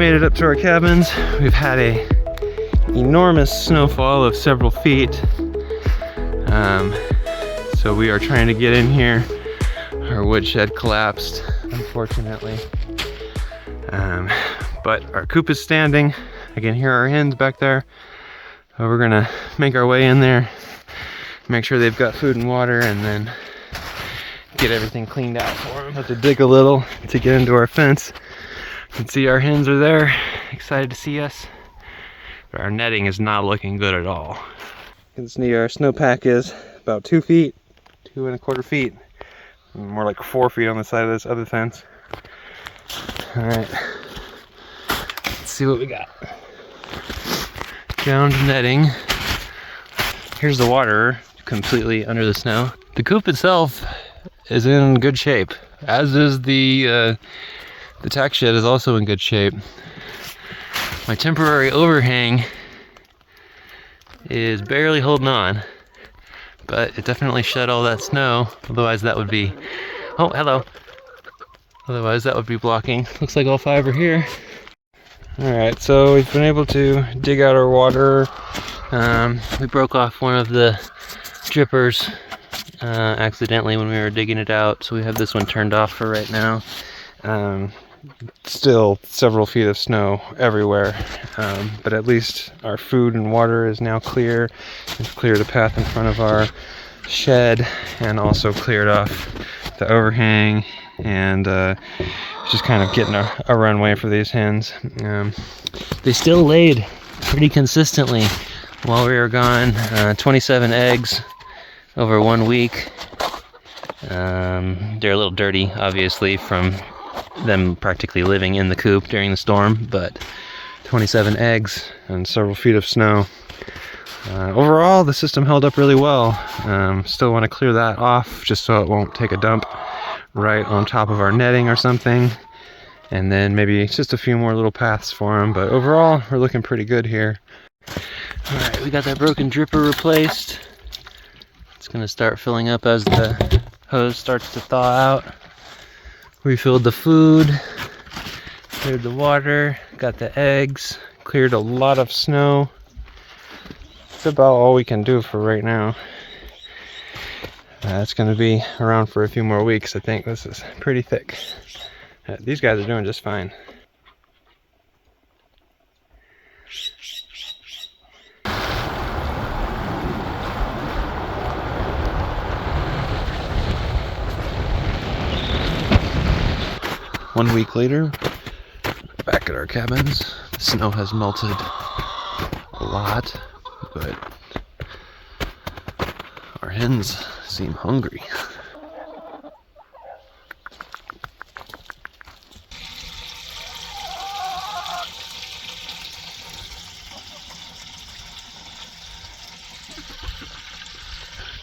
made it up to our cabins. We've had a enormous snowfall of several feet. So we are trying to get in here. Our woodshed collapsed, unfortunately. But our coop is standing. I can hear our hens back there. So we're gonna make our way in there, make sure they've got food and water, and then get everything cleaned out for them. Have to dig a little to get into our fence. You can see our hens are there, excited to see us. But our netting is not looking good at all. You can see our snowpack is about 2 feet, 2¼ feet. More like 4 feet on the side of this other fence. All right, let's see what we got. Downed netting. Here's the water completely under the snow. The coop itself is in good shape, as is the tack shed is also in good shape. My temporary overhang is barely holding on, but it definitely shed all that snow. Otherwise that would be, oh hello. Otherwise that would be blocking. Looks like all 5 are here. Alright, so we've been able to dig out our water. We broke off one of the drippers accidentally when we were digging it out, so we have this one turned off for right now. Still several feet of snow everywhere, but at least our food and water is now clear. It's cleared the path in front of our shed and also cleared off the overhang, and just kind of getting a runway for these hens. They still laid pretty consistently while we were gone. 27 eggs over 1 week. They're a little dirty, obviously, from them practically living in the coop during the storm, but 27 eggs and several feet of snow. Overall, the system held up really well. Still want to clear that off just so it won't take a dump right on top of our netting or something, and then maybe just a few more little paths for them, but overall we're looking pretty good here. Alright, we got that broken dripper replaced. It's gonna start filling up as the hose starts to thaw out. Refilled the food, cleared the water, got the eggs, cleared a lot of snow. That's about all we can do for right now. It's going to be around for a few more weeks. I think this is pretty thick. These guys are doing just fine. One week later, back at our cabins. The snow has melted a lot, but our hens seem hungry.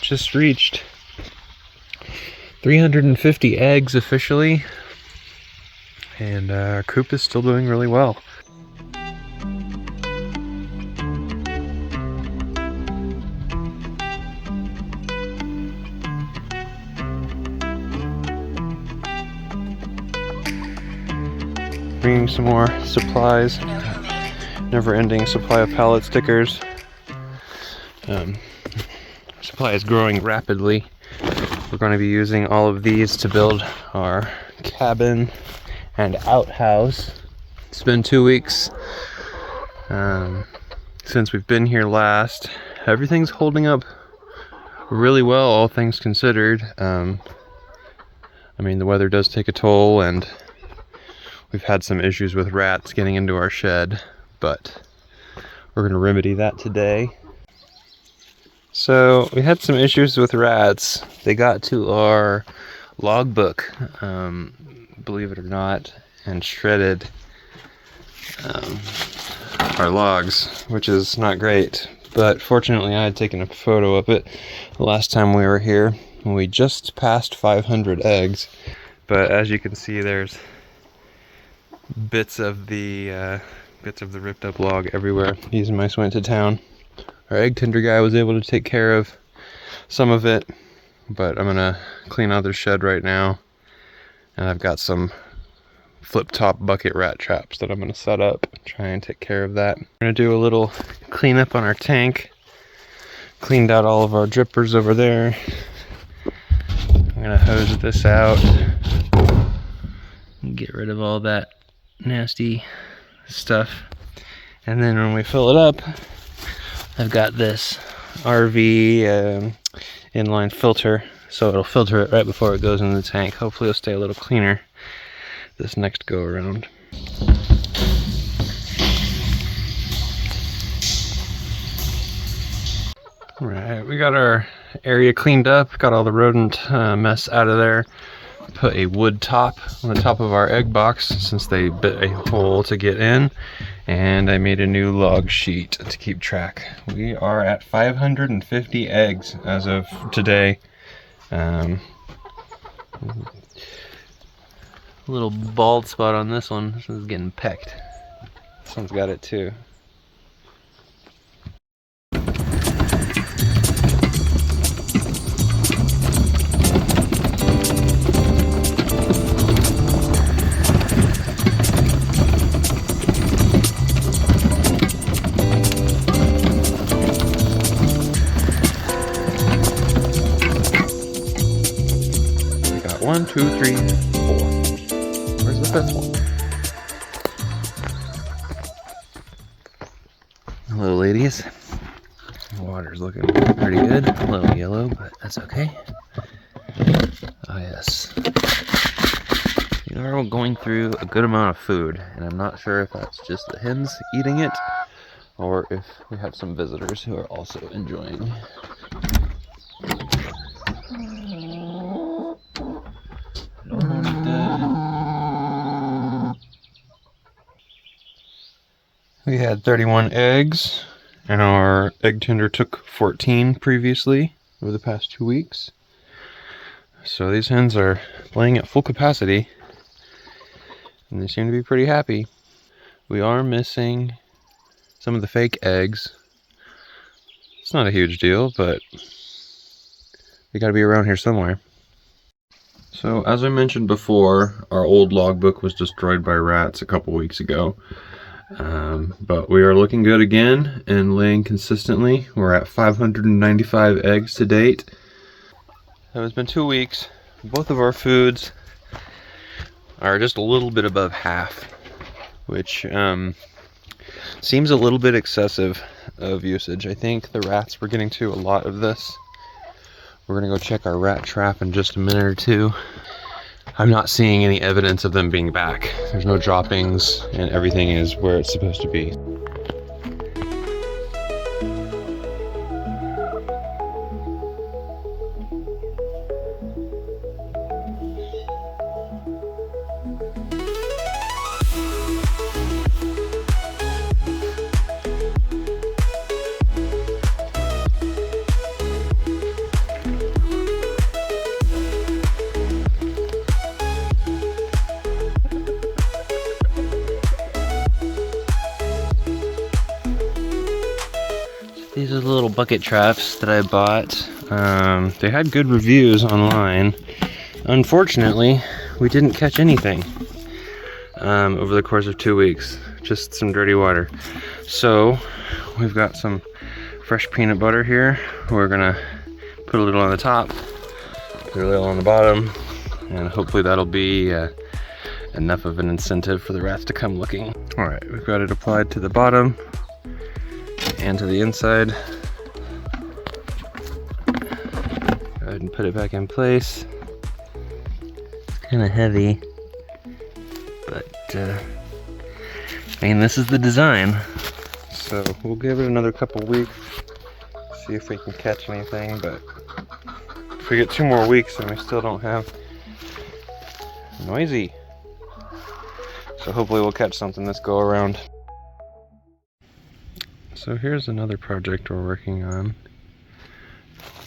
Just reached 350 eggs officially, and our coop is still doing really well. Bringing some more supplies. Never-ending supply of pallet stickers. Supply is growing rapidly. We're going to be using all of these to build our cabin and outhouse. It's been 2 weeks since we've been here last. Everything's holding up really well, all things considered. I mean, the weather does take a toll, and we've had some issues with rats getting into our shed, but we're going to remedy that today. So we had some issues with rats. They got to our logbook, believe it or not, and shredded our logs, which is not great. But fortunately I had taken a photo of it the last time we were here, and we just passed 500 eggs. But as you can see, there's bits of the ripped up log everywhere. These mice went to town. Our egg tender guy was able to take care of some of it, but I'm gonna clean out their shed right now, and I've got some flip top bucket rat traps that I'm going to set up, try and take care of that. We're going to do a little cleanup on our tank. Cleaned out all of our drippers over there. I'm going to hose this out and get rid of all that nasty stuff. And then when we fill it up, I've got this RV inline filter, so it'll filter it right before it goes in the tank. Hopefully it'll stay a little cleaner this next go around. Alright, we got our area cleaned up, got all the rodent mess out of there. Put a wood top on the top of our egg box since they bit a hole to get in, and I made a new log sheet to keep track. We are at 550 eggs as of today. Little bald spot on this one. This one's getting pecked. This one's got it too. We got 1, 2, 3, 4. Where's the fifth one? Hello, ladies. The water's looking pretty good. A little yellow, but that's okay. Oh, yes. We are going through a good amount of food, and I'm not sure if that's just the hens eating it, or if we have some visitors who are also enjoying. We had 31 eggs, and our egg tender took 14 previously over the past 2 weeks. So these hens are laying at full capacity, and they seem to be pretty happy. We are missing some of the fake eggs. It's not a huge deal, but they gotta be around here somewhere. So as I mentioned before, our old logbook was destroyed by rats a couple weeks ago. But we are looking good again and laying consistently. We're at 595 eggs to date. So it's been 2 weeks. Both of our foods are just a little bit above half, which seems a little bit excessive of usage. I think the rats were getting to a lot of this. We're gonna go check our rat trap in just a minute or two. I'm not seeing any evidence of them being back. There's no droppings, and everything is where it's supposed to be. These are the little bucket traps that I bought. They had good reviews online. Unfortunately, we didn't catch anything over the course of 2 weeks. Just some dirty water. So we've got some fresh peanut butter here. We're gonna put a little on the top, put a little on the bottom, and hopefully that'll be enough of an incentive for the rats to come looking. All right, we've got it applied to the bottom and to the inside. Go ahead and put it back in place. It's kind of heavy, but I mean, this is the design. So we'll give it another couple weeks, see if we can catch anything, but if we get 2 more weeks and we still don't have noisy. So hopefully we'll catch something this go around. So here's another project we're working on.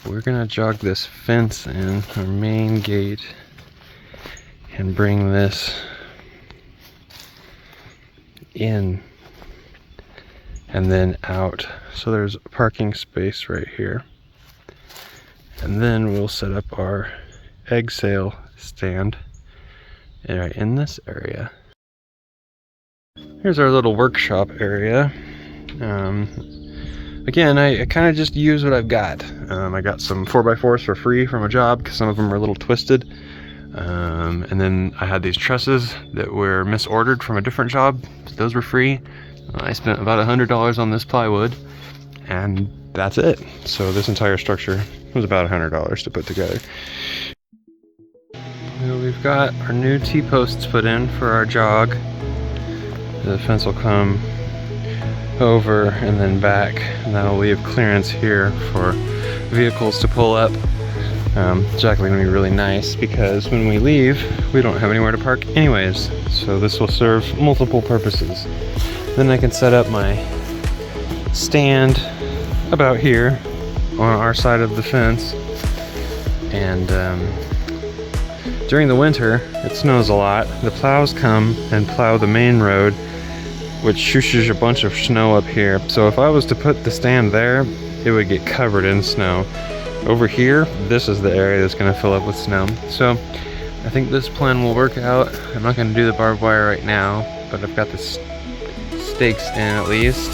We're gonna jog this fence in our main gate and bring this in and then out. So there's a parking space right here. And then we'll set up our egg sale stand right in this area. Here's our little workshop area. Again, I kind of just use what I've got. I got some 4x4s for free from a job because some of them are a little twisted. And then I had these trusses that were misordered from a different job. Those were free. I spent about $100 on this plywood, and that's it. So this entire structure was about $100 to put together. We've got our new T-posts put in for our jog. The fence will come over and then back, and that'll leave clearance here for vehicles to pull up. It's actually going to be really nice because when we leave, we don't have anywhere to park anyways. So this will serve multiple purposes. Then I can set up my stand about here on our side of the fence. And during the winter, it snows a lot. The plows come and plow the main road, which shooshers a bunch of snow up here. So if I was to put the stand there, it would get covered in snow. Over here, this is the area that's going to fill up with snow. So I think this plan will work out. I'm not going to do the barbed wire right now, but I've got the stakes in at least.